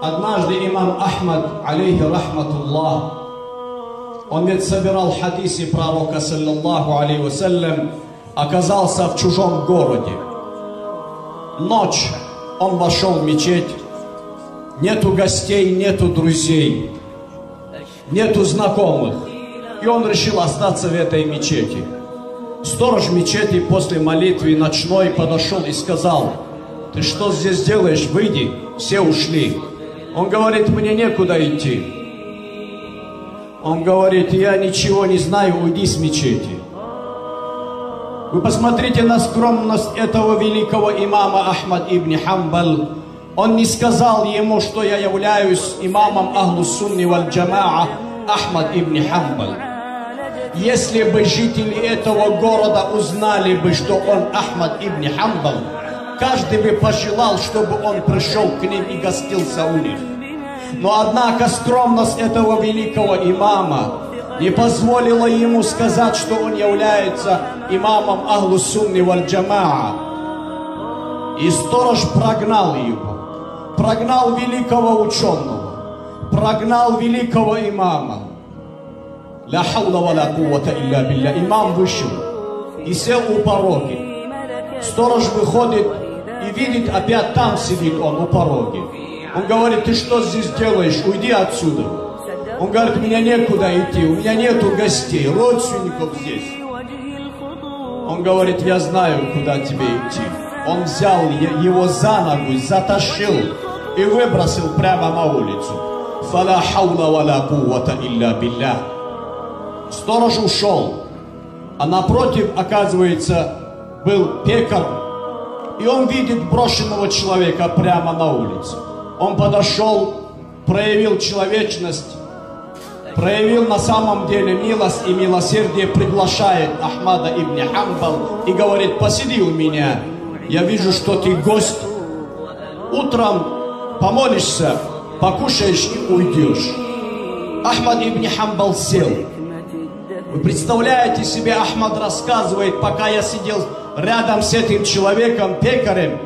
Однажды имам Ахмад, алейхи рахматуллах, он ведь собирал хадисы пророка, саллаллаху алейхи вассалям, оказался в чужом городе. Ночь, он вошел в мечеть, нету гостей, нету друзей, нету знакомых. И он решил остаться в этой мечети. Сторож мечети после молитвы ночной подошел и сказал: «Ты что здесь делаешь? Выйди». Все ушли. Он говорит: «Мне некуда идти». Он говорит: «Я ничего не знаю, уйди с мечети». Вы посмотрите на скромность этого великого имама Ахмад ибн Хамбал. Он не сказал ему, что я являюсь имамом Ахлус-Сунни валь-Джамаа Ахмад ибн Хамбал. Если бы жители этого города узнали бы, что он Ахмад ибн Хамбал, каждый бы пожелал, чтобы он пришел к ним и гостился у них. Но однако скромность этого великого имама не позволила ему сказать, что он является имамом Ахлус-Сунни валь-Джамаа. И сторож прогнал его, прогнал великого ученого, прогнал великого имама. Ля хаула ва ля куввата илля билля. Имам вышел и сел у пороги. Сторож выходит и видит, опять там сидит он у пороги. Он говорит: «Ты что здесь делаешь? Уйди отсюда». Он говорит: «Мне некуда идти, у меня нету гостей, родственников здесь». Он говорит: «Я знаю, куда тебе идти». Он взял его за ногу, затащил и выбросил прямо на улицу. Фаля хаула ва ля куввата илля билля. Сторож ушел, а напротив, оказывается, был пекарь, и он видит брошенного человека прямо на улице. Он подошел, проявил человечность, проявил на самом деле милость и милосердие, приглашает Ахмада ибн Хамбал и говорит: «Посиди у меня, я вижу, что ты гость, утром помолишься, покушаешь и уйдешь». Ахмад ибн Хамбал сел. Вы представляете себе, Ахмад рассказывает: пока я сидел рядом с этим человеком, пекарем,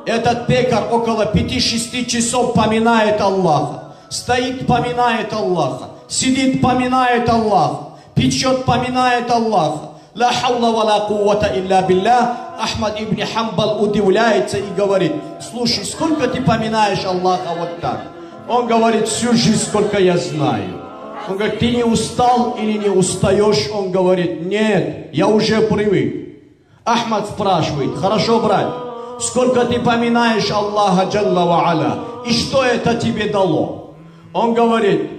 этот пекарь около 5-6 часов поминает Аллаха, стоит, поминает Аллаха, сидит, поминает Аллаха, печет, поминает Аллаха. Ла хаула ва ла куввата илля билля. Ахмад ибн Хамбал удивляется и говорит: «Слушай, сколько ты поминаешь Аллаха вот так?» Он говорит: «Всю жизнь, сколько я знаю». Он говорит: «Ты не устал или не устаешь?» Он говорит: «Нет, я уже привык». Ахмад спрашивает: «Хорошо, брат, сколько ты поминаешь Аллаха Джалла ва Аля, и что это тебе дало?» Он говорит: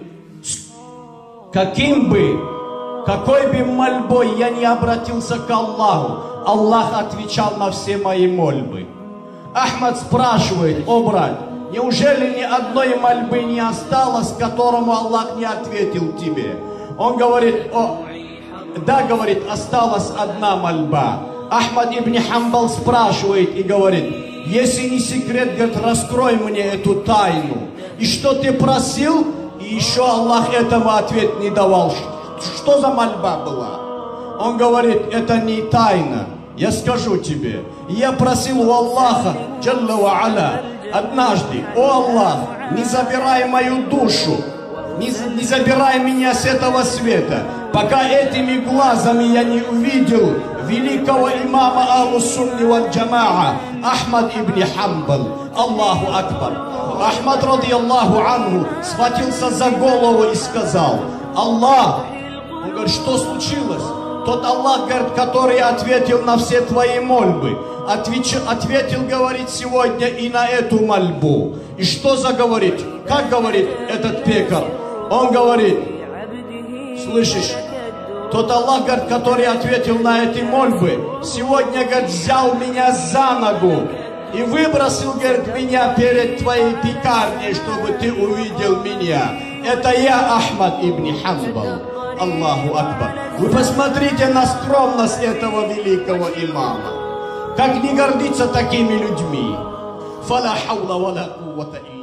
какой бы мольбой я не обратился к Аллаху, Аллах отвечал на все мои мольбы. Ахмад спрашивает: «О, брат, неужели ни одной мольбы не осталось, которому Аллах не ответил тебе?» Он говорит: «Да, говорит, осталась одна мольба». Ахмад ибн Хамбал спрашивает и говорит: «Если не секрет, говорит, раскрой мне эту тайну. И что ты просил?» И еще Аллах этому ответ не давал. Что за мольба была? Он говорит: «Это не тайна, я скажу тебе. Я просил у Аллаха Джалла ва Аля однажды: о Аллах, не забирай мою душу, не забирай меня с этого света, пока этими глазами я не увидел великого имама Ахлус-Сунни валь-Джамаа Ахмад ибн Хамбал». Аллаху Акбар. Ахмад, радiyallahu анху, схватился за голову и сказал: «Аллах». Он говорит: «Что случилось?» Тот Аллах, говорит, который ответил на все твои мольбы, ответил, говорит, сегодня и на эту мольбу. И что заговорить? Как говорит этот пекарь? Он говорит: слышишь, тот Аллах, говорит, который ответил на эти мольбы, сегодня, говорит, взял меня за ногу и выбросил, говорит, меня перед твоей пекарней, чтобы ты увидел меня. Это я, Ахмад ибн Хамбал». Аллаху Акбар. Вы посмотрите на скромность этого великого имама. Как не гордиться такими людьми. Фаля хаула ва ля куввата илля билля.